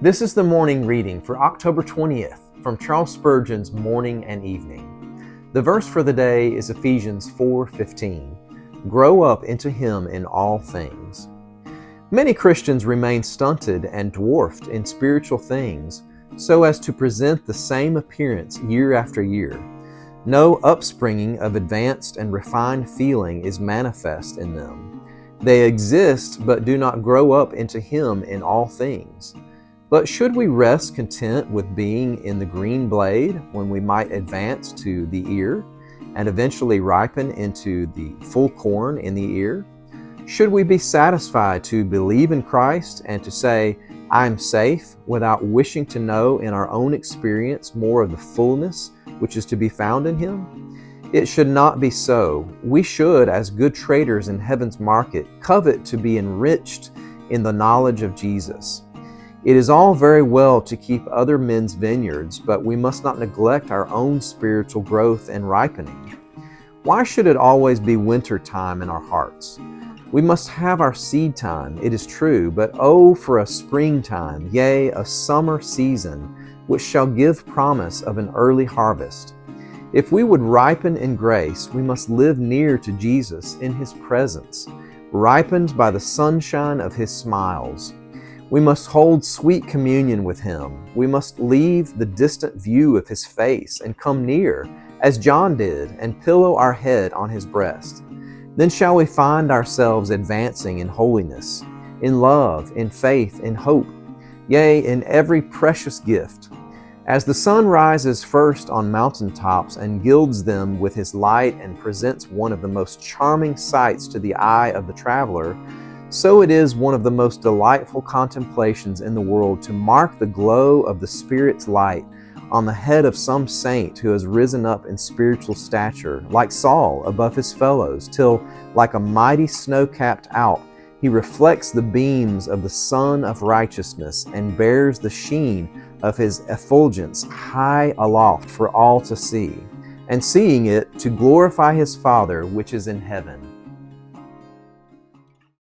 This is the morning reading for October 20th from Charles Spurgeon's Morning and Evening. The verse for the day is Ephesians 4:15. Grow up into Him in all things. Many Christians remain stunted and dwarfed in spiritual things so as to present the same appearance year after year. No upspringing of advanced and refined feeling is manifest in them. They exist but do not grow up into Him in all things. But should we rest content with being in the green blade when we might advance to the ear and eventually ripen into the full corn in the ear? Should we be satisfied to believe in Christ and to say, I am safe, without wishing to know in our own experience more of the fullness which is to be found in Him? It should not be so. We should, as good traders in heaven's market, covet to be enriched in the knowledge of Jesus. It is all very well to keep other men's vineyards, but we must not neglect our own spiritual growth and ripening. Why should it always be winter time in our hearts? We must have our seed time, it is true, but oh, for a springtime, yea, a summer season, which shall give promise of an early harvest. If we would ripen in grace, we must live near to Jesus in His presence, ripened by the sunshine of His smiles. We must hold sweet communion with Him. We must leave the distant view of His face and come near, as John did, and pillow our head on His breast. Then shall we find ourselves advancing in holiness, in love, in faith, in hope, yea, in every precious gift. As the sun rises first on mountaintops and gilds them with his light and presents one of the most charming sights to the eye of the traveler, so it is one of the most delightful contemplations in the world to mark the glow of the Spirit's light on the head of some saint who has risen up in spiritual stature, like Saul above his fellows, till, like a mighty snow-capped Alp, he reflects the beams of the Sun of Righteousness and bears the sheen of His effulgence high aloft for all to see, and seeing it, to glorify His Father which is in heaven.